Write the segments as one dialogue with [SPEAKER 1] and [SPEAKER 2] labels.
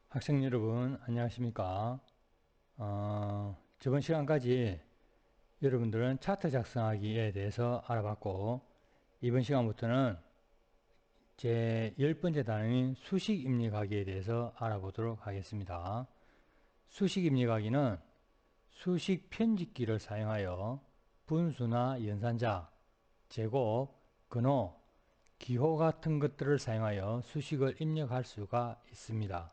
[SPEAKER 1] 학생 여러분, 안녕하십니까? 저번 시간까지 여러분들은 차트 작성하기에 대해서 알아봤고, 이번 시간부터는 제 10번째 단어인 수식 입력하기에 대해서 알아보도록 하겠습니다. 수식 입력하기는 수식 편집기를 사용하여 분수나 연산자, 제곱, 근호, 기호 같은 것들을 사용하여 수식을 입력할 수가 있습니다.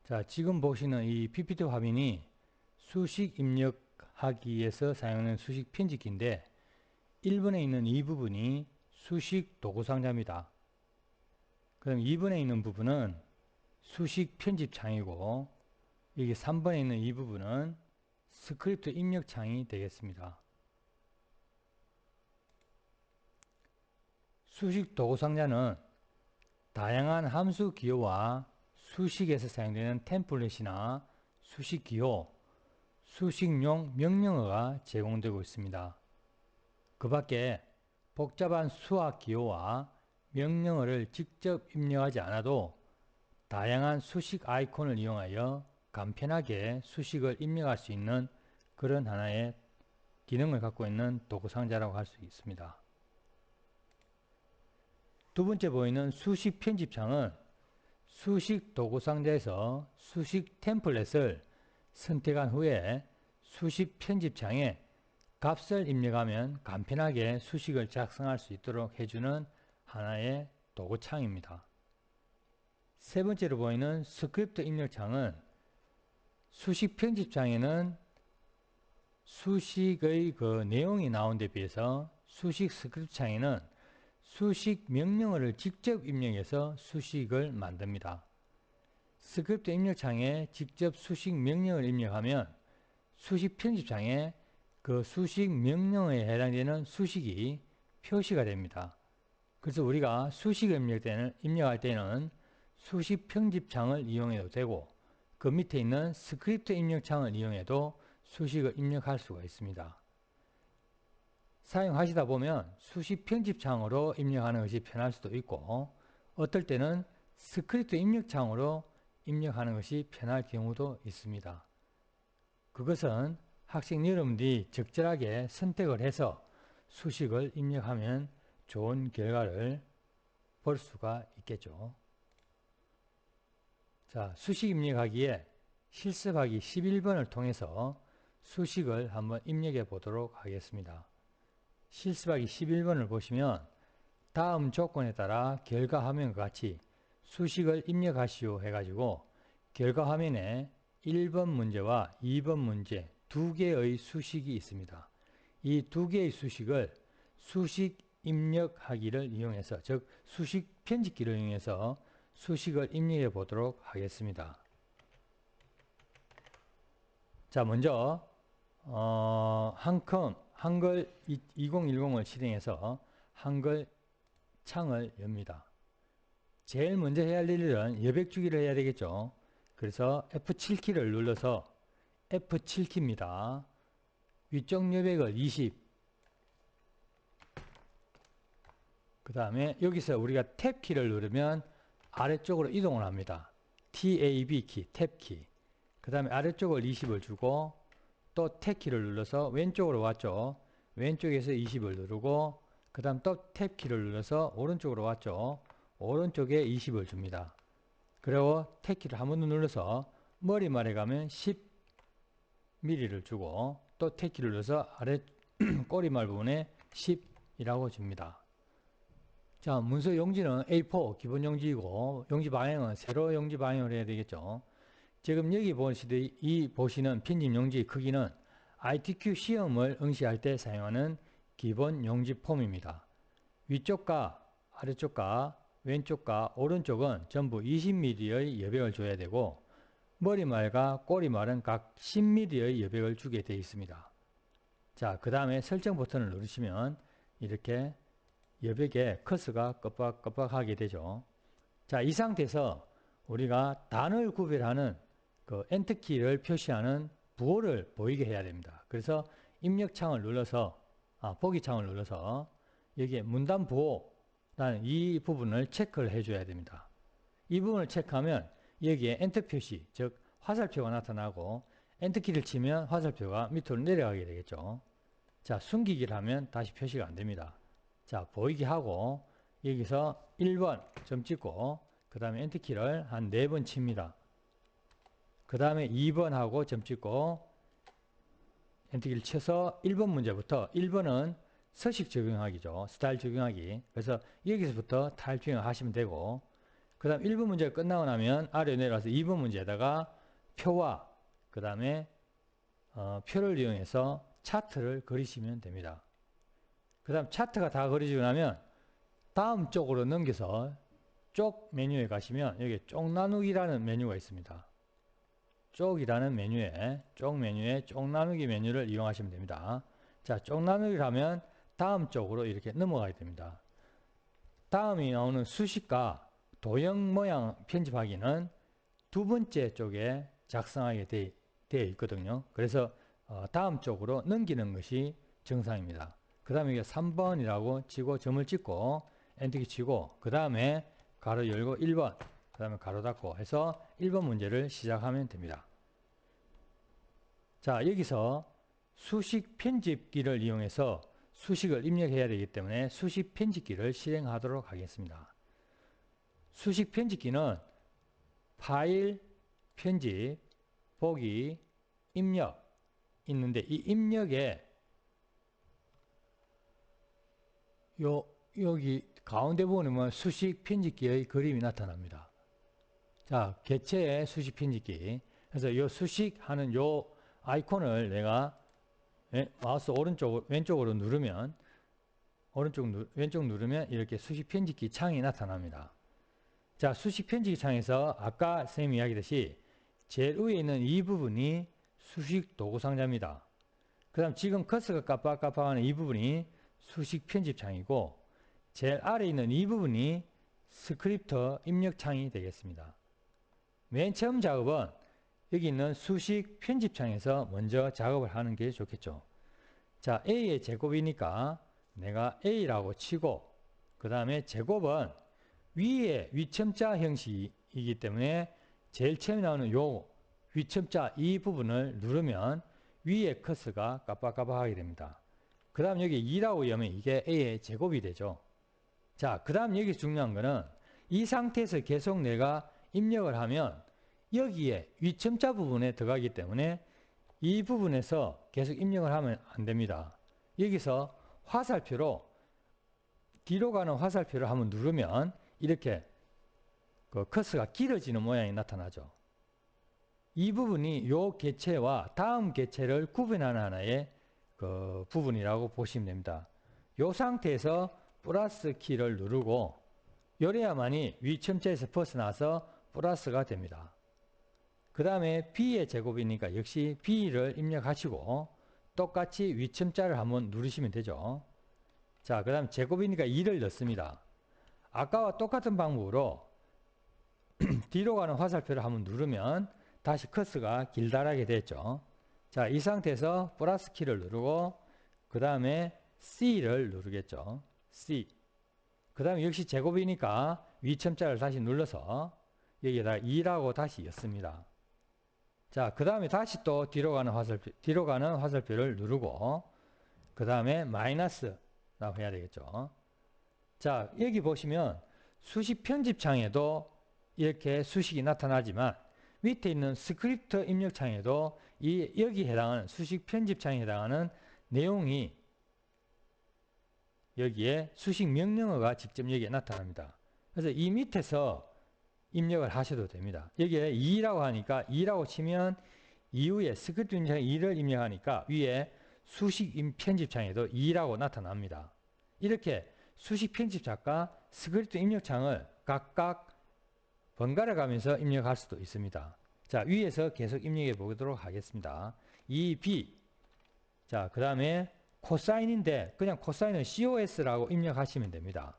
[SPEAKER 1] 자, 지금 보시는 이 PPT 화면이 수식 입력하기 위해서 사용하는 수식 편집기인데 1번에 있는 이 부분이 수식 도구상자입니다. 그럼 2번에 있는 부분은 수식 편집창이고 여기 3번에 있는 이 부분은 스크립트 입력창이 되겠습니다. 수식 도구상자는 다양한 함수 기호와 수식에서 사용되는 템플릿이나 수식 기호, 수식용 명령어가 제공되고 있습니다. 그 밖에 복잡한 수학 기호와 명령어를 직접 입력하지 않아도 다양한 수식 아이콘을 이용하여 간편하게 수식을 입력할 수 있는 그런 하나의 기능을 갖고 있는 도구 상자라고 할 수 있습니다. 두 번째 보이는 수식 편집창은 수식 도구 상자에서 수식 템플릿을 선택한 후에 수식 편집창에 값을 입력하면 간편하게 수식을 작성할 수 있도록 해주는 하나의 도구창입니다. 세 번째로 보이는 스크립트 입력창은 수식 편집창에는 수식의 그 내용이 나온 데 비해서 수식 스크립트 창에는 수식 명령어를 직접 입력해서 수식을 만듭니다. 스크립트 입력창에 직접 수식 명령을 입력하면 수식 편집창에 그 수식 명령어에 해당되는 수식이 표시가 됩니다. 그래서 우리가 수식을 입력할 때는 수식 편집창을 이용해도 되고 그 밑에 있는 스크립트 입력창을 이용해도 수식을 입력할 수가 있습니다. 사용하시다 보면 수식 편집창으로 입력하는 것이 편할 수도 있고 어떨 때는 스크립트 입력창으로 입력하는 것이 편할 경우도 있습니다. 그것은 학생 여러분들이 적절하게 선택을 해서 수식을 입력하면 좋은 결과를 볼 수가 있겠죠. 자, 수식 입력하기에 실습하기 11번을 통해서 수식을 한번 입력해 보도록 하겠습니다. 실습하기 11번을 보시면 다음 조건에 따라 결과 화면과 같이 수식을 입력하시오 해가지고 결과 화면에 1번 문제와 2번 문제 두 개의 수식이 있습니다. 이 두 개의 수식을 수식 입력하기를 이용해서 즉 수식 편집기를 이용해서 수식을 입력해 보도록 하겠습니다. 자, 먼저 한글 2010을 실행해서 한글 창을 엽니다. 제일 먼저 해야 할 일은 여백주기를 해야 되겠죠. 그래서 F7키를 눌러서 F7키입니다. 위쪽 여백을 20, 그 다음에 여기서 우리가 탭키를 누르면 아래쪽으로 이동을 합니다. TAB키, 탭키. 그 다음에 아래쪽을 20을 주고 또 탭키를 눌러서 왼쪽으로 왔죠. 왼쪽에서 20을 누르고 그 다음 또 탭키를 눌러서 오른쪽으로 왔죠. 오른쪽에 20을 줍니다. 그리고 탭키를 한 번 더 눌러서 머리말에 가면 10mm를 주고 또 탭키를 눌러서 아래 꼬리말 부분에 10이라고 줍니다. 자, 문서 용지는 A4 기본 용지이고 용지 방향은 세로 용지 방향으로 해야 되겠죠. 지금 여기 보시는 편집 용지 크기는 ITQ 시험을 응시할 때 사용하는 기본 용지 폼입니다. 위쪽과 아래쪽과 왼쪽과 오른쪽은 전부 20mm의 여백을 줘야 되고 머리말과 꼬리말은 각 10mm의 여백을 주게 되어 있습니다. 자, 그 다음에 설정 버튼을 누르시면 이렇게 여백에 커서가 깜빡깜빡하게 되죠. 자, 이 상태에서 우리가 단어를 구별하는 그 엔터키를 표시하는 부호를 보이게 해야 됩니다. 그래서 입력창을 눌러서 보기창을 눌러서 여기에 문단 부호라는 이 부분을 체크를 해줘야 됩니다. 이 부분을 체크하면 여기에 엔터 표시, 즉 화살표가 나타나고 엔터키를 치면 화살표가 밑으로 내려가게 되겠죠. 자, 숨기기를 하면 다시 표시가 안 됩니다. 자, 보이게 하고 여기서 1번 점 찍고 그 다음에 엔터키를 한 4번 칩니다. 그 다음에 2번 하고 점 찍고 엔터키를 쳐서 1번 문제부터 1번은 서식 적용하기죠. 스타일 적용하기. 그래서 여기서부터 타입핑을 하시면 되고 그 다음 1번 문제가 끝나고 나면 아래로 내려와서 2번 문제에다가 표와 그 다음에 표를 이용해서 차트를 그리시면 됩니다. 그 다음 차트가 다 그려지고 나면 다음 쪽으로 넘겨서 쪽 메뉴에 가시면 여기 쪽 나누기라는 메뉴가 있습니다. 쪽이라는 메뉴에 쪽 나누기 메뉴를 이용하시면 됩니다. 자, 쪽 나누기를 하면 다음 쪽으로 이렇게 넘어가게 됩니다. 다음이 나오는 수식과 도형 모양 편집하기는 두 번째 쪽에 작성하게 되어 있거든요. 그래서 다음 쪽으로 넘기는 것이 정상입니다. 그 다음에 이게 3번이라고 치고 점을 찍고 엔터키 치고 그 다음에 가로 열고 1번 그 다음에 가로 닫고 해서 1번 문제를 시작하면 됩니다. 자, 여기서 수식 편집기를 이용해서 수식을 입력해야 되기 때문에 수식 편집기를 실행하도록 하겠습니다. 수식 편집기는 파일, 편집, 보기, 입력 있는데 이 입력에 여기 가운데 보면 수식 편집기의 그림이 나타납니다. 자, 개체의 수식 편집기. 그래서 이 수식하는 요 아이콘을 내가 마우스 왼쪽으로 누르면 왼쪽 누르면 이렇게 수식 편집기 창이 나타납니다. 자, 수식 편집기 창에서 아까 선생님이 이야기했듯이 제일 위에 있는 이 부분이 수식 도구 상자입니다. 그 다음 지금 커서가 깜빡깜빡하는 이 부분이 수식 편집 창이고 제일 아래에 있는 이 부분이 스크립트 입력 창이 되겠습니다. 맨 처음 작업은 여기 있는 수식 편집 창에서 먼저 작업을 하는 게 좋겠죠. 자, A의 제곱이니까 내가 A라고 치고 그 다음에 제곱은 위에 위첨자 형식이기 때문에 제일 처음에 나오는 요 위첨자 이 부분을 누르면 위에 커서가 깜빡깜빡하게 됩니다. 그 다음 여기 2라고 하면 이게 A의 제곱이 되죠. 자, 그 다음 여기 중요한 거는 이 상태에서 계속 내가 입력을 하면 여기에 위첨자 부분에 들어가기 때문에 이 부분에서 계속 입력을 하면 안 됩니다. 여기서 화살표로 뒤로 가는 화살표를 한번 누르면 이렇게 그 커서가 길어지는 모양이 나타나죠. 이 부분이 요 개체와 다음 개체를 구분하는 하나의 그 부분이라고 보시면 됩니다. 요 상태에서 플러스 키를 누르고 요래야만이 위첨자에서 벗어나서 플러스가 됩니다. 그 다음에 B의 제곱이니까 역시 B를 입력하시고 똑같이 위첨자를 한번 누르시면 되죠. 자, 그 다음 제곱이니까 2를 넣습니다. 아까와 똑같은 방법으로 뒤로 가는 화살표를 한번 누르면 다시 커서가 길다랗게 됐죠. 자, 이 상태에서 플러스 키를 누르고 그 다음에 C를 누르겠죠. C. 그 다음에 역시 제곱이니까 위첨자를 다시 눌러서 여기에다 2라고 다시 였습니다. 자, 그 다음에 다시 또 뒤로 가는 화살표를 누르고 그 다음에 마이너스라고 해야 되겠죠. 자, 여기 보시면 수식 편집창에도 이렇게 수식이 나타나지만 밑에 있는 스크립트 입력창에도 여기 해당하는 수식 편집창에 해당하는 내용이 여기에 수식 명령어가 직접 여기에 나타납니다. 그래서 이 밑에서 입력을 하셔도 됩니다. 여기에 2라고 하니까 2라고 치면 이후에 스크립트 입력창에 2를 입력하니까 위에 수식 편집창에도 2라고 나타납니다. 이렇게 수식 편집창과 스크립트 입력창을 각각 번갈아 가면서 입력할 수도 있습니다. 자, 위에서 계속 입력해 보도록 하겠습니다. 2B. 자, 그 다음에 코사인인데 그냥 코사인은 COS라고 입력하시면 됩니다.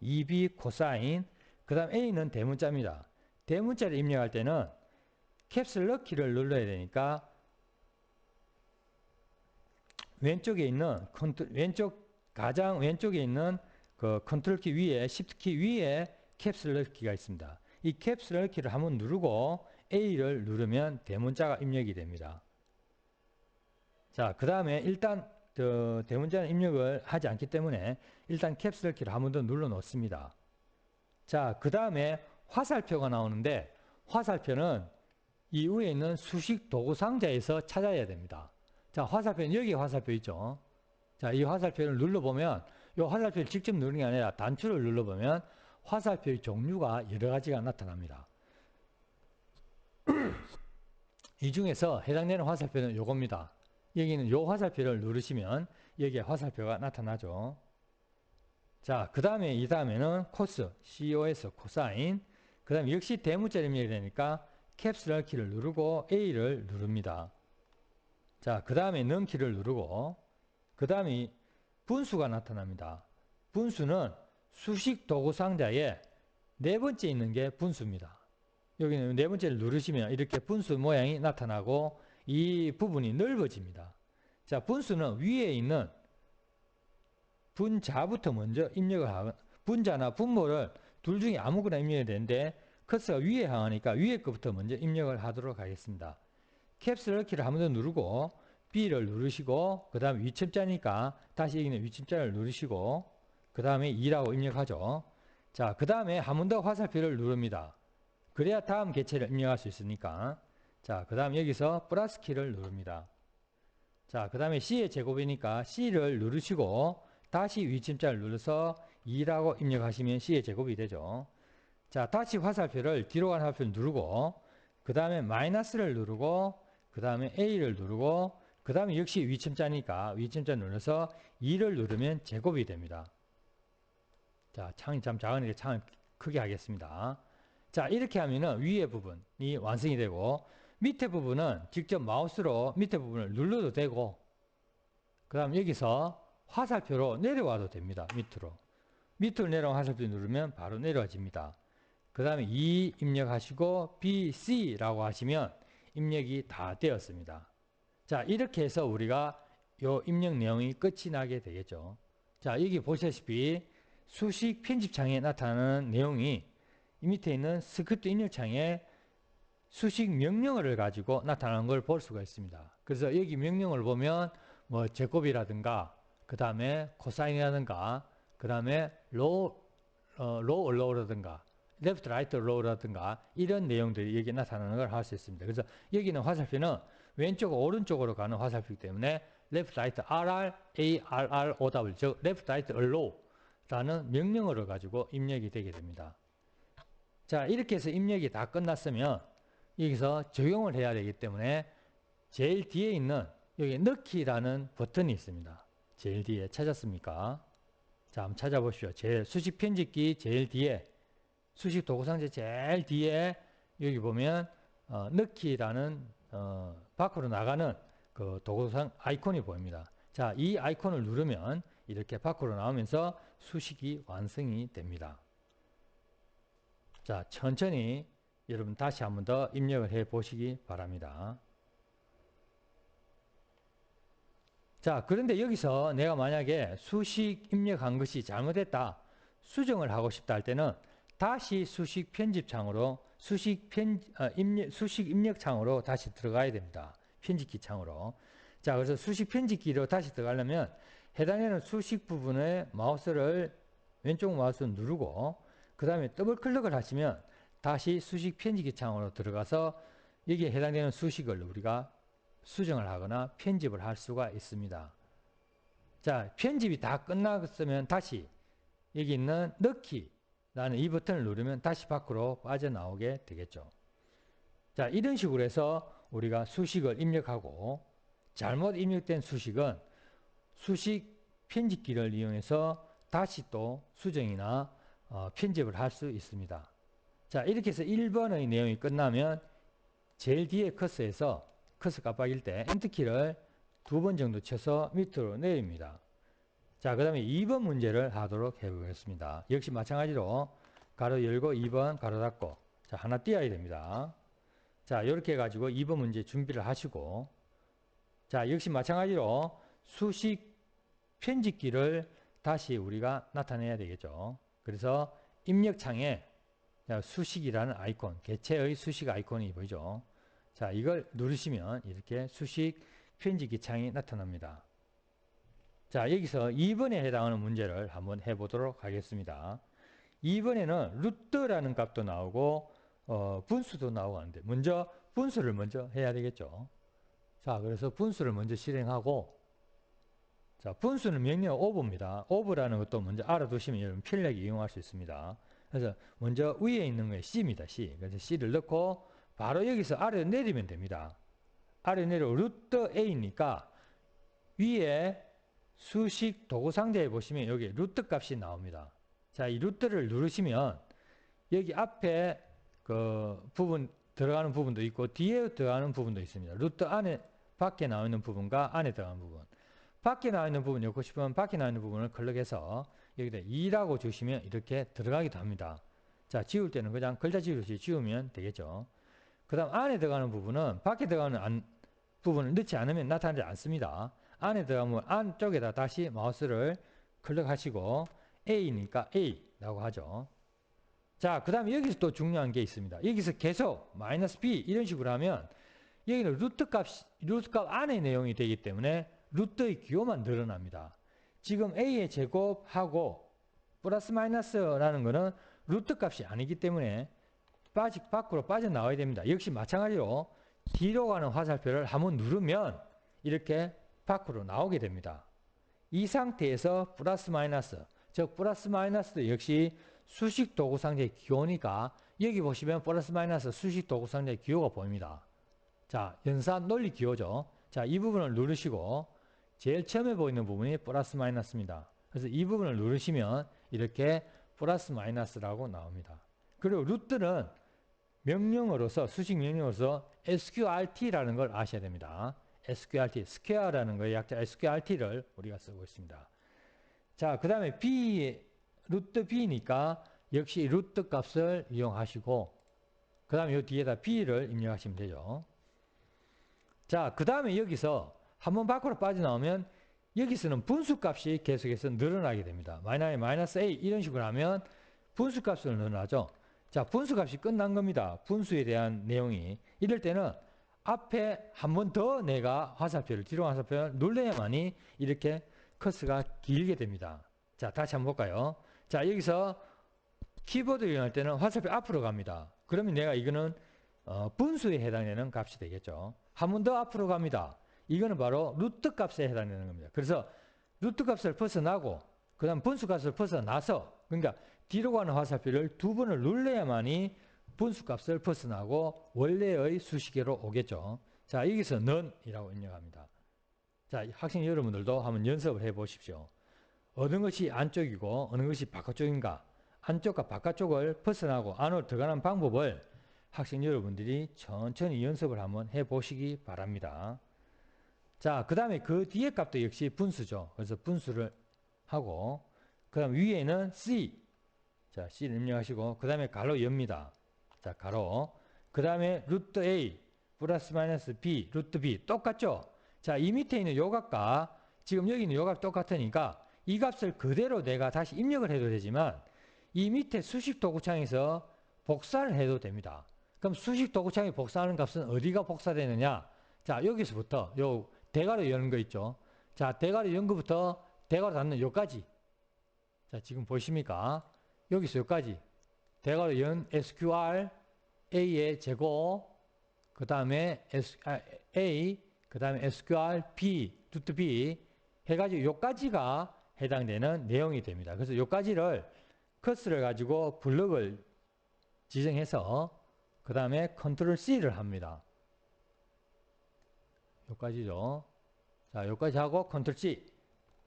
[SPEAKER 1] 2B 코사인. 그 다음 A는 대문자입니다. 대문자를 입력할 때는 캡슐럭 키를 눌러야 되니까 왼쪽에 있는 가장 왼쪽에 있는 그 컨트롤 키 위에 시프트 키 위에 캡슐럭 키가 있습니다. 이 캡슐 키를 한번 누르고 A를 누르면 대문자가 입력이 됩니다. 자, 그 다음에 일단 대문자는 입력을 하지 않기 때문에 일단 캡슐 키를 한 번 더 눌러 놓습니다. 자, 그 다음에 화살표가 나오는데 화살표는 이 위에 있는 수식 도구 상자에서 찾아야 됩니다. 자, 화살표는 여기 화살표 있죠. 자, 이 화살표를 눌러보면 이 화살표를 직접 누르는 게 아니라 단추를 눌러보면 화살표의 종류가 여러 가지가 나타납니다. 이 중에서 해당되는 화살표는 요겁니다. 여기는 요 화살표를 누르시면 여기에 화살표가 나타나죠. 자, 그 다음에 이 다음에는 코스, COS, 코사인. 그 다음에 역시 대문자 입력이 되니까 캡슐 키를 누르고 A를 누릅니다. 자, 그 다음에 는 키를 누르고 그 다음에 분수가 나타납니다. 분수는 수식 도구 상자에 네 번째 있는 게 분수입니다. 여기는 네 번째를 누르시면 이렇게 분수 모양이 나타나고 이 부분이 넓어집니다. 자, 분수는 위에 있는 분자부터 먼저 입력을 하고 분자나 분모를 둘 중에 아무거나 입력이 되는데 커서가 위에 향하니까 위에 것부터 먼저 입력을 하도록 하겠습니다. 캡슐 키를 한 번 더 누르고 B를 누르시고 그 다음에 위침자니까 다시 여기는 위침자를 누르시고 그 다음에 2라고 입력하죠. 자, 그 다음에 한 번 더 화살표를 누릅니다. 그래야 다음 개체를 입력할 수 있으니까. 자, 그 다음 여기서 플러스 키를 누릅니다. 자, 그 다음에 C의 제곱이니까 C를 누르시고 다시 위침자를 눌러서 2라고 입력하시면 C의 제곱이 되죠. 자, 다시 화살표를 뒤로 가는 화살표를 누르고 그 다음에 마이너스를 누르고 그 다음에 A를 누르고 그 다음에 역시 위침자니까 위침자 눌러서 2를 누르면 제곱이 됩니다. 자, 창이 참 작으니까 창을 크게 하겠습니다. 자, 이렇게 하면은 위에 부분이 완성이 되고 밑에 부분은 직접 마우스로 밑에 부분을 눌러도 되고 그 다음 여기서 화살표로 내려와도 됩니다. 밑으로 내려온 화살표 누르면 바로 내려와집니다. 그 다음에 2 입력하시고 B, C라고 하시면 입력이 다 되었습니다. 자, 이렇게 해서 우리가 요 입력 내용이 끝이 나게 되겠죠. 자, 여기 보시다시피 수식 편집창에 나타나는 내용이 이 밑에 있는 스크립트 입력창에 수식 명령어를 가지고 나타나는 걸 볼 수가 있습니다. 그래서 여기 명령어를 보면 뭐 제곱이라든가 그 다음에 코사인이라든가 그 다음에 로우 로우라든가 레프트 라이트 로우라든가 이런 내용들이 여기 나타나는 걸 할 수 있습니다. 그래서 여기는 화살표는 왼쪽 오른쪽으로 가는 화살표이기 때문에 레프트 라이트 RR ARROW 즉 레프트 라이트 allow라는 명령어를 가지고 입력이 되게 됩니다. 자, 이렇게 해서 입력이 다 끝났으면 여기서 적용을 해야 되기 때문에 제일 뒤에 있는 여기 넣기라는 버튼이 있습니다. 제일 뒤에 찾았습니까? 자, 한번 찾아보시죠. 제일 수식 편집기 제일 뒤에 수식 도구상자 제일 뒤에 여기 보면 넣기라는 밖으로 나가는 그 도구상 아이콘이 보입니다. 자, 이 아이콘을 누르면 이렇게 밖으로 나오면서 수식이 완성이 됩니다. 자, 천천히 여러분 다시 한번 더 입력을 해 보시기 바랍니다. 자, 그런데 여기서 내가 만약에 수식 입력한 것이 잘못됐다, 수정을 하고 싶다 할 때는 다시 수식 편집창으로 수식 입력 창으로 다시 들어가야 됩니다. 편집기 창으로. 자, 그래서 수식 편집기로 다시 들어가려면 해당되는 수식 부분에 마우스를 왼쪽 마우스 누르고 그 다음에 더블 클릭을 하시면 다시 수식 편집기 창으로 들어가서 여기에 해당되는 수식을 우리가 수정을 하거나 편집을 할 수가 있습니다. 자, 편집이 다 끝났으면 다시 여기 있는 넣기라는 이 버튼을 누르면 다시 밖으로 빠져나오게 되겠죠. 자, 이런 식으로 해서 우리가 수식을 입력하고 잘못 입력된 수식은 수식 편집기를 이용해서 다시 또 수정이나 편집을 할 수 있습니다. 자, 이렇게 해서 1번의 내용이 끝나면 제일 뒤에 커서에서 커서 깜빡일 때 엔터키를 2번 정도 쳐서 밑으로 내립니다. 자, 그 다음에 2번 문제를 하도록 해보겠습니다. 역시 마찬가지로 가로 열고 2번 가로 닫고 자, 하나 띄어야 됩니다. 자, 이렇게 해가지고 2번 문제 준비를 하시고 자, 역시 마찬가지로 수식 편집기를 다시 우리가 나타내야 되겠죠. 그래서 입력창에 자, 수식이라는 아이콘, 개체의 수식 아이콘이 보이죠. 자, 이걸 누르시면 이렇게 수식 편집기 창이 나타납니다. 자, 여기서 2번에 해당하는 문제를 한번 해보도록 하겠습니다. 2번에는 루트라는 값도 나오고 분수도 나오고 하는데 먼저 분수를 먼저 해야 되겠죠. 자, 그래서 분수를 먼저 실행하고, 자, 분수는 명령 오버입니다. 오버라는 것도 먼저 알아두시면 여러분 편리하게 이용할 수 있습니다. 그래서 먼저 위에 있는 게 C입니다. C. 그래서 C를 넣고 바로 여기서 아래로 내리면 됩니다. 아래 내려 루트 A니까 위에 수식 도구 상자에 보시면 여기 루트 값이 나옵니다. 자, 이 루트를 누르시면 여기 앞에 그 부분 들어가는 부분도 있고 뒤에 들어가는 부분도 있습니다. 루트 안에 밖에 나와 있는 부분과 안에 들어가는 부분. 밖에 나와 있는 부분 넣고 싶으면 밖에 나와 있는 부분을 클릭해서 여기다 2라고 주시면 이렇게 들어가기도 합니다. 자, 지울 때는 그냥 글자 지우듯이 지우면 되겠죠. 그 다음 안에 들어가는 부분은 밖에 들어가는 부분을 넣지 않으면 나타나지 않습니다. 안에 들어가면 안쪽에다 다시 마우스를 클릭하시고 A니까 A라고 하죠. 자, 그 다음에 여기서 또 중요한 게 있습니다. 여기서 계속 마이너스 B 이런 식으로 하면 여기는 루트 값 안의 내용이 되기 때문에 루트의 기호만 늘어납니다. 지금 A의 제곱하고 플러스 마이너스라는 것은 루트 값이 아니기 때문에 밖으로 빠져나와야 됩니다. 역시 마찬가지로 뒤로 가는 화살표를 한번 누르면 이렇게 밖으로 나오게 됩니다. 이 상태에서 플러스 마이너스, 즉 플러스 마이너스도 역시 수식 도구 상자의 기호니까 여기 보시면 플러스 마이너스 수식 도구 상자의 기호가 보입니다. 자, 연산 논리 기호죠. 자, 이 부분을 누르시고 제일 처음에 보이는 부분이 플러스 마이너스입니다. 그래서 이 부분을 누르시면 이렇게 플러스 마이너스라고 나옵니다. 그리고 루트는 명령어로서 수식 명령어로서 sqrt라는 걸 아셔야 됩니다. sqrt, square라는 거의 약자 sqrt를 우리가 쓰고 있습니다. 자, 그 다음에 b, 루트 b니까 역시 루트 값을 이용하시고 그 다음에 이 뒤에다 b를 입력하시면 되죠. 자, 그 다음에 여기서 한번 밖으로 빠져나오면 여기서는 분수값이 계속해서 늘어나게 됩니다. 마이너스 a 이런 식으로 하면 분수값을 늘어나죠. 자, 분수값이 끝난 겁니다. 분수에 대한 내용이. 이럴 때는 앞에 한 번 더 내가 화살표를 뒤로 화살표를 눌러야만이 이렇게 커서가 길게 됩니다. 자, 다시 한번 볼까요? 자, 여기서 키보드 이용할 때는 화살표 앞으로 갑니다. 그러면 내가 이거는 분수에 해당되는 값이 되겠죠. 한 번 더 앞으로 갑니다. 이거는 바로 루트 값에 해당되는 겁니다. 그래서 루트 값을 벗어나고 그 다음 분수 값을 벗어나서 그러니까 뒤로 가는 화살표를 두 번을 눌러야만이 분수 값을 벗어나고 원래의 수식계로 오겠죠. 자, 여기서 none이라고 입력합니다. 자, 학생 여러분들도 한번 연습을 해 보십시오. 어느 것이 안쪽이고 어느 것이 바깥쪽인가, 안쪽과 바깥쪽을 벗어나고 안으로 들어가는 방법을 학생 여러분들이 천천히 연습을 한번 해 보시기 바랍니다. 자, 그 다음에 그 뒤에 값도 역시 분수죠. 그래서 분수를 하고 그 다음 위에는 C, 자, C를 입력하시고 그 다음에 가로 엽니다. 자, 가로 그 다음에 루트 A 플러스 마이너스 B 루트 B 똑같죠. 자, 이 밑에 있는 요 값과 지금 여기 있는 요 값 똑같으니까 이 값을 그대로 내가 다시 입력을 해도 되지만 이 밑에 수식 도구창에서 복사를 해도 됩니다. 그럼 수식 도구창에 복사하는 값은 어디가 복사되느냐? 자, 여기서부터 요 대괄호 여는 거 있죠. 자, 대괄호 연 거부터 대괄호 닫는 요까지. 자, 지금 보이십니까? 여기서 여기까지 대괄호 연 SQR A의 제곱 그 다음에 A 그 다음에 SQR B 루트 B 해가지고 요까지가 해당되는 내용이 됩니다. 그래서 요까지를 커스를 가지고 블럭을 지정해서 그 다음에 컨트롤 C를 합니다. 요까지죠. 자, 요까지 하고 컨트롤 C.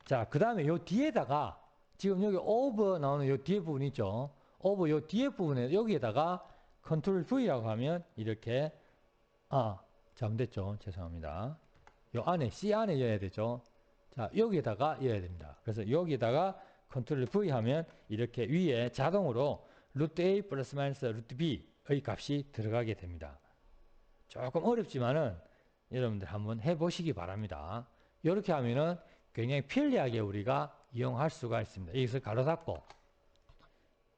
[SPEAKER 1] 자, 그 다음에 요 뒤에다가 지금 여기 오버 나오는 요 뒤에 부분 있죠. 오버 요 뒤에 부분에 여기에다가 컨트롤 V라고 하면 이렇게 잘못됐죠. 죄송합니다. 요 안에 C 안에 넣어야 되죠. 자, 여기에다가 넣어야 됩니다. 그래서 여기에다가 컨트롤 V 하면 이렇게 위에 자동으로 루트 A 플러스 마이너스 루트 B의 값이 들어가게 됩니다. 조금 어렵지만은 여러분들 한번 해보시기 바랍니다. 이렇게 하면은 굉장히 편리하게 우리가 이용할 수가 있습니다. 여기서 가로 닫고.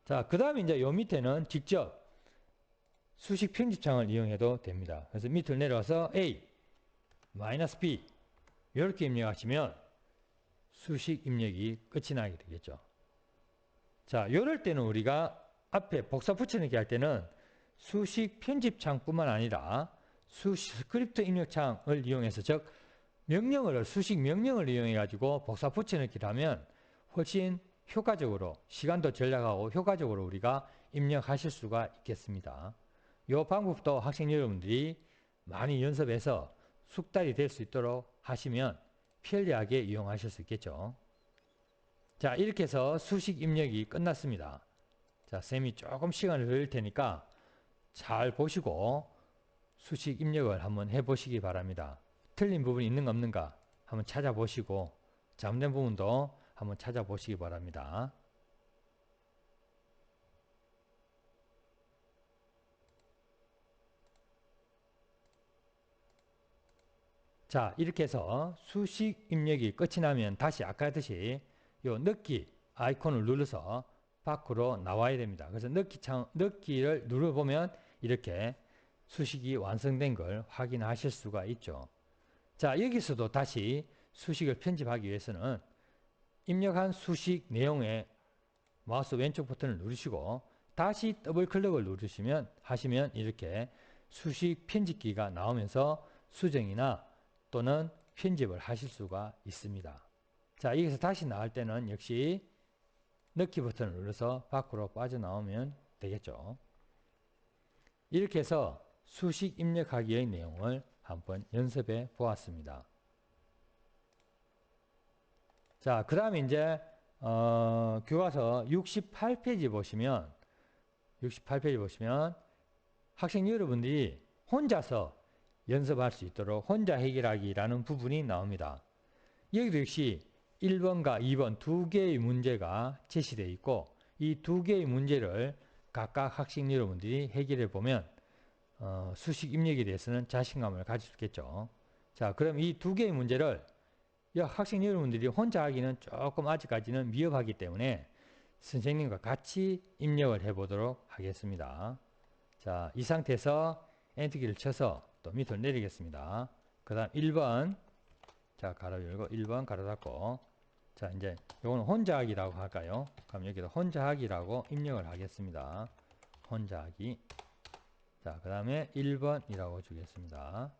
[SPEAKER 1] 자, 그 다음에 이제 요 밑에는 직접 수식 편집창을 이용해도 됩니다. 그래서 밑으로 내려와서 A, 마이너스 B 이렇게 입력하시면 수식 입력이 끝이 나게 되겠죠. 자, 이럴 때는 우리가 앞에 복사 붙여넣기 할 때는 수식 편집창뿐만 아니라 수식 스크립트 입력창을 이용해서, 즉 명령어를 수식 명령을 이용해 가지고 복사 붙여넣기를 하면 훨씬 효과적으로, 시간도 절약하고 효과적으로 우리가 입력하실 수가 있겠습니다. 이 방법도 학생 여러분들이 많이 연습해서 숙달이 될 수 있도록 하시면 편리하게 이용하실 수 있겠죠. 자, 이렇게 해서 수식 입력이 끝났습니다. 자, 쌤이 조금 시간을 드릴 테니까 잘 보시고 수식 입력을 한번 해보시기 바랍니다. 틀린 부분이 있는가 없는가 한번 찾아보시고 잘못된 부분도 한번 찾아보시기 바랍니다. 자, 이렇게 해서 수식 입력이 끝이 나면 다시 아까 하듯이 요 넣기 아이콘을 눌러서 밖으로 나와야 됩니다. 그래서 넣기를 눌러보면 이렇게 수식이 완성된 걸 확인하실 수가 있죠. 자, 여기서도 다시 수식을 편집하기 위해서는 입력한 수식 내용에 마우스 왼쪽 버튼을 누르시고 다시 더블 클릭을 하시면 이렇게 수식 편집기가 나오면서 수정이나 또는 편집을 하실 수가 있습니다. 자, 여기서 다시 나올 때는 역시 넣기 버튼을 눌러서 밖으로 빠져나오면 되겠죠. 이렇게 해서 수식 입력하기의 내용을 한번 연습해 보았습니다. 자, 그 다음에 이제 교과서 68페이지 보시면 학생 여러분들이 혼자서 연습할 수 있도록 혼자 해결하기라는 부분이 나옵니다. 여기도 역시 1번과 2번 두 개의 문제가 제시되어 있고 이 두 개의 문제를 각각 학생 여러분들이 해결해 보면 수식 입력에 대해서는 자신감을 가질 수 있겠죠. 자, 그럼 이 두 개의 문제를 학생 여러분들이 혼자 하기는 조금 아직까지는 미흡하기 때문에 선생님과 같이 입력을 해 보도록 하겠습니다. 자, 이 상태에서 엔터키를 쳐서 또 밑으로 내리겠습니다. 그 다음 1번, 자, 가로 열고 1번 가로 닫고, 자, 이제 요거는 혼자 하기라고 할까요? 그럼 여기다 혼자 하기라고 입력을 하겠습니다. 혼자 하기. 자, 그 다음에 1번이라고 주겠습니다.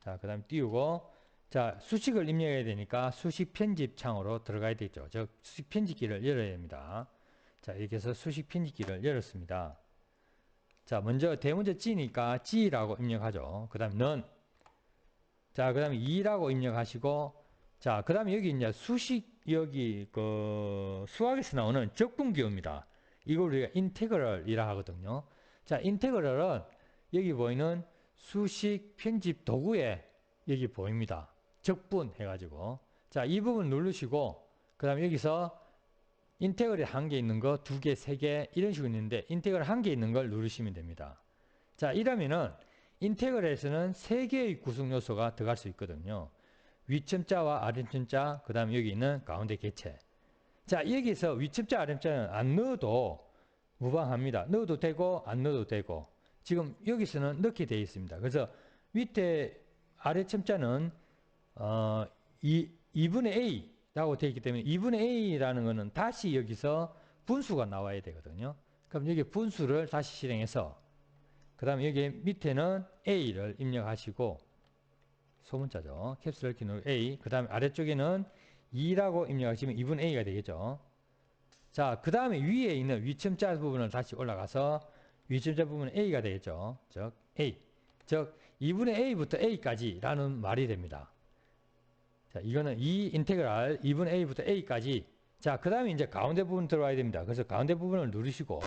[SPEAKER 1] 자, 그 다음에 띄우고, 자, 수식을 입력해야 되니까 수식 편집 창으로 들어가야 되죠. 즉, 수식 편집기를 열어야 됩니다. 자, 이렇게 해서 수식 편집기를 열었습니다. 자, 먼저 대문자 G니까 G라고 입력하죠. 그 다음에 none. 자, 그 다음에 2라고 입력하시고, 자, 그 다음에 여기 이제 여기 수학에서 나오는 적분기호입니다. 이걸 우리가 인테그럴이라 하거든요. 자, 인테그럴은 여기 보이는 수식 편집 도구에 여기 보입니다. 적분 해가지고. 자, 이 부분 누르시고, 그 다음에 여기서 인테그럴 한 개 있는 거, 두 개, 세 개, 이런 식으로 있는데, 인테그럴 한 개 있는 걸 누르시면 됩니다. 자, 이러면은, 인테그럴에서는 세 개의 구성 요소가 들어갈 수 있거든요. 위첨자와 아래첨자, 그 다음에 여기 있는 가운데 개체. 자, 여기서 위첨자, 아래첨자는 안 넣어도 무방합니다. 넣어도 되고, 안 넣어도 되고. 지금 여기서는 넣게 되어 있습니다. 그래서 밑에 아래첨자는 2분의 A라고 되어 있기 때문에 2분의 A라는 것은 다시 여기서 분수가 나와야 되거든요. 그럼 여기 분수를 다시 실행해서 그 다음에 여기 밑에는 A를 입력하시고 소문자죠. 캡슐 키 누르고 A. 그 다음에 아래쪽에는 2라고 입력하시면 2분의 A가 되겠죠. 자, 그 다음에 위에 있는 위첨자 부분을 다시 올라가서 위첨자 부분은 A가 되겠죠. 즉 A. 즉 2분의 A부터 A까지 라는 말이 됩니다. 자, 이거는 이 인테그랄 2분의 A부터 A까지. 자, 그 다음에 이제 가운데 부분 들어와야 됩니다. 그래서 가운데 부분을 누르시고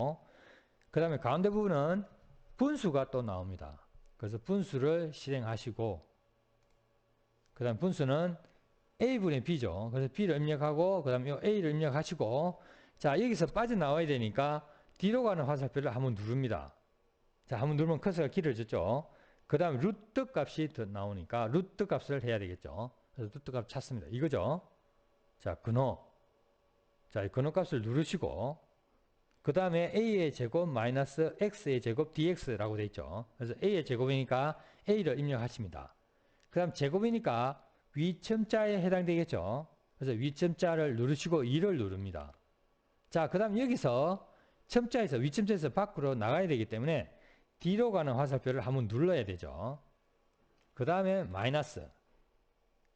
[SPEAKER 1] 그 다음에 가운데 부분은 분수가 또 나옵니다. 그래서 분수를 실행하시고 그 다음 분수는 A분의 B죠. 그래서 B를 입력하고 그 다음에 A를 입력하시고 자, 여기서 빠져나와야 되니까 뒤로 가는 화살표를 한번 누릅니다. 자, 한번 누르면 커서가 길어졌죠. 그 다음에 루트 값이 더 나오니까 루트 값을 해야 되겠죠. 그래서 루트 값 찾습니다. 이거죠. 자, 근호. 자, 이 근호 값을 누르시고 그 다음에 a의 제곱 마이너스 x의 제곱 dx라고 되어 있죠. 그래서 a의 제곱이니까 a를 입력하십니다. 그 다음 제곱이니까 위첨자에 해당되겠죠. 그래서 위첨자를 누르시고 2를 누릅니다. 자, 그 다음 여기서 첨자에서 위첨자에서 밖으로 나가야 되기 때문에 D로 가는 화살표를 한번 눌러야 되죠. 그 다음에 마이너스,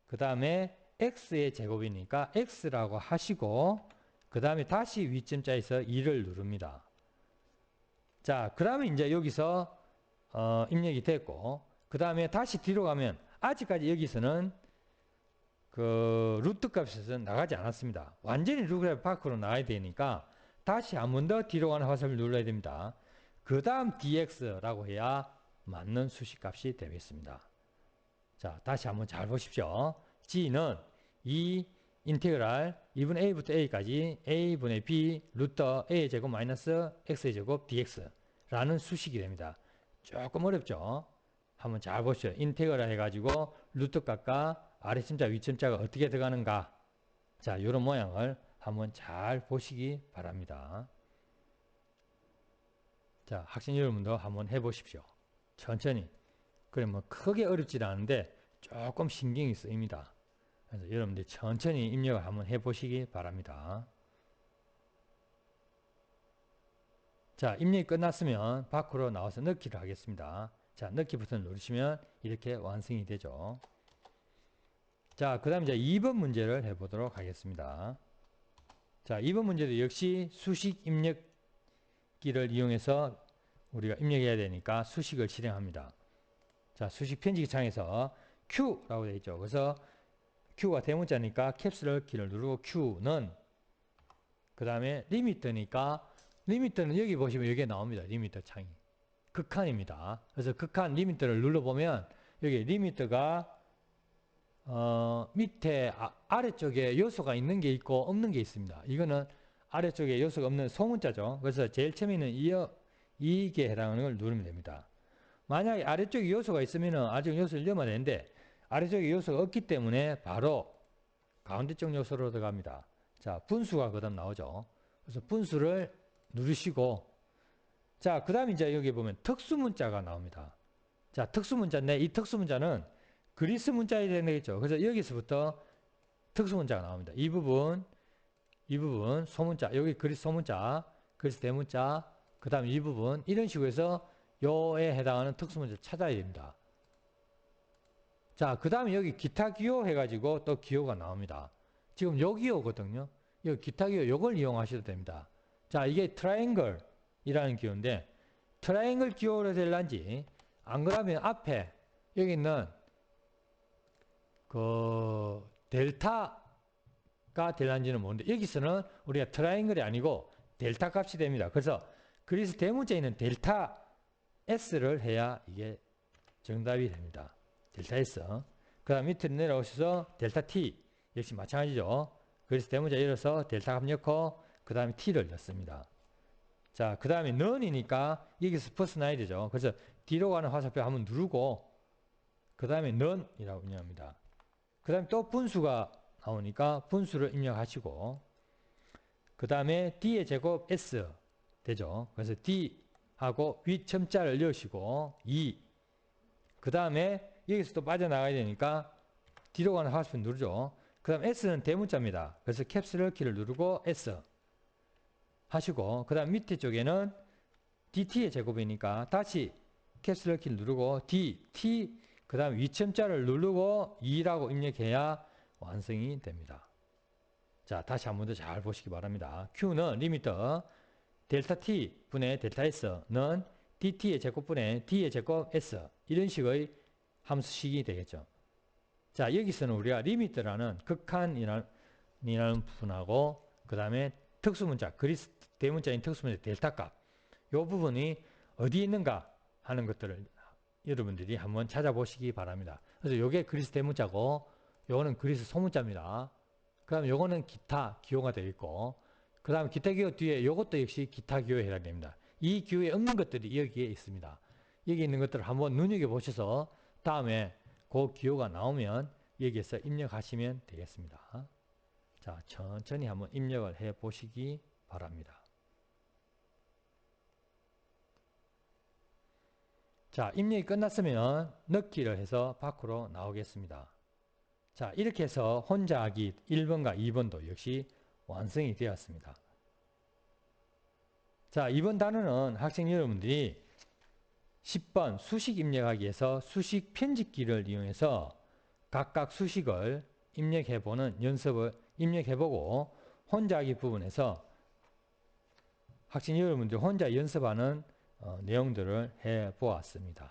[SPEAKER 1] 그 다음에 X의 제곱이니까 X라고 하시고 그 다음에 다시 위점자에서 2를 누릅니다. 자, 그 다음에 이제 여기서 입력이 됐고 그 다음에 다시 뒤로 가면 아직까지 여기서는 그 루트 값에서 나가지 않았습니다. 완전히 루트 밖으로 나가야 되니까 다시 한 번 더 뒤로 가는 화살표를 눌러야 됩니다. 그 다음 dx라고 해야 맞는 수식값이 되겠습니다. 자, 다시 한번 잘 보십시오. g는 2 인테그랄 2분의 a부터 a까지 a분의 b 루트 a의 제곱 마이너스 x의 제곱 dx라는 수식이 됩니다. 조금 어렵죠? 한번 잘 보시죠. 인테그랄 해가지고 루트 값과 아래침자 위침자가 어떻게 들어가는가. 자, 이런 모양을 한번 잘 보시기 바랍니다. 자, 학생 여러분도 한번 해보십시오. 천천히. 그래 뭐 크게 어렵지 않은데 조금 신경이 쓰입니다. 그래서 여러분들 천천히 입력을 한번 해보시기 바랍니다. 자, 입력이 끝났으면 밖으로 나와서 넣기를 하겠습니다. 자, 넣기 버튼을 누르시면 이렇게 완성이 되죠. 자, 그 다음 이제 2번 문제를 해보도록 하겠습니다. 자, 2번 문제도 역시 수식 입력기를 이용해서 우리가 입력해야 되니까 수식을 실행합니다. 자, 수식 편집기 창에서 Q라고 되어 있죠. 그래서 Q가 대문자니까 캡슐 키를 누르고 Q는 그 다음에 리미터니까 리미터는 여기 보시면 여기에 나옵니다. 리미터 창이. 극한입니다. 그래서 극한 리미터를 눌러보면 여기 리미터가 밑에 아래쪽에 요소가 있는 게 있고 없는 게 있습니다. 이거는 아래쪽에 요소가 없는 소문자죠. 그래서 제일 처음에는 이게 해당하는 걸 누르면 됩니다. 만약에 아래쪽에 요소가 있으면 아직 요소를 넣으면 되는데 아래쪽에 요소가 없기 때문에 바로 가운데 쪽 요소로 들어갑니다. 자, 분수가 그 다음 나오죠. 그래서 분수를 누르시고 자, 그 다음 이제 여기 보면 특수문자가 나옵니다. 자, 특수문자인데 이 특수문자는 그리스 문자에 되겠죠. 그래서 여기서부터 특수문자가 나옵니다. 이 부분 소문자, 여기 그리스 소문자, 그리스 대문자, 그 다음 이 부분 이런 식으로 해서 요에 해당하는 특수문자를 찾아야 됩니다. 자, 그 다음에 여기 기타 기호 해가지고 또 기호가 나옵니다. 지금 요 기호거든요. 이 기타 기호 요걸 이용하셔도 됩니다. 자, 이게 트라이앵글 이라는 기호인데 트라이앵글 기호로 될란지 안 그러면 앞에 여기 있는 그 델타가 될란지는 모르는데 여기서는 우리가 트라이앵글이 아니고 델타 값이 됩니다. 그래서 그래서 대문자에 있는 델타 S를 해야 이게 정답이 됩니다. 델타 S. 그 다음 밑으로 내려오셔서 델타 T 역시 마찬가지죠. 그래서 대문자 열어서 델타 값 넣고 그 다음에 T를 넣습니다. 자, 그 다음에 넌이니까 여기서 플러스 나야 되죠. 그래서 뒤로 가는 화살표 한번 누르고 그 다음에 넌이라고 입력합니다. 그 다음에 또 분수가 나오니까 분수를 입력하시고 그 다음에 D의 제곱 S 되죠. 그래서 D하고 위첨자를 넣으시고 2 그 다음에 여기서 또 빠져나가야 되니까 뒤로 가는 화살표 누르죠. 그 다음 S는 대문자입니다. 그래서 캡슐 키를 누르고 S 하시고 그 다음 밑에 쪽에는 DT의 제곱이니까 다시 캡슐 키를 누르고 D, T 그 다음 위첨자를 누르고 2라고 입력해야 완성이 됩니다. 자, 다시 한 번 더 잘 보시기 바랍니다. Q는 리미터 델타 T 분의 델타 S는 DT의 제곱분의 D의 제곱 S 이런 식의 함수식이 되겠죠. 자, 여기서는 우리가 리미터라는 극한이라는 부분하고 그 다음에 특수문자, 그리스 대문자인 특수문자 델타 값 이 부분이 어디 있는가 하는 것들을 여러분들이 한번 찾아보시기 바랍니다. 그래서 요게 그리스 대문자고 요거는 그리스 소문자입니다. 그 다음에 요거는 기타 기호가 되어 있고 그 다음에 기타 기호 뒤에 요것도 역시 기타 기호에 해당됩니다. 이 기호에 없는 것들이 여기에 있습니다. 여기 있는 것들을 한번 눈여겨보셔서 다음에 그 기호가 나오면 여기에서 입력하시면 되겠습니다. 자, 천천히 한번 입력을 해 보시기 바랍니다. 자, 입력이 끝났으면 넣기를 해서 밖으로 나오겠습니다. 자, 이렇게 해서 혼자 하기 1번과 2번도 역시 완성이 되었습니다. 자, 이번 단어는 학생 여러분들이 10번 수식 입력하기에서 수식 편집기를 이용해서 각각 수식을 입력해보는 연습을 입력해보고 혼자 하기 부분에서 학생 여러분들 혼자 연습하는 내용들을 해보았습니다.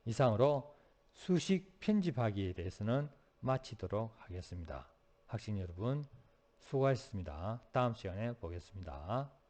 [SPEAKER 1] 이상으로 수식 편집하기에 대해서는 마치도록 하겠습니다. 학생 여러분 수고하셨습니다. 다음 시간에 보겠습니다.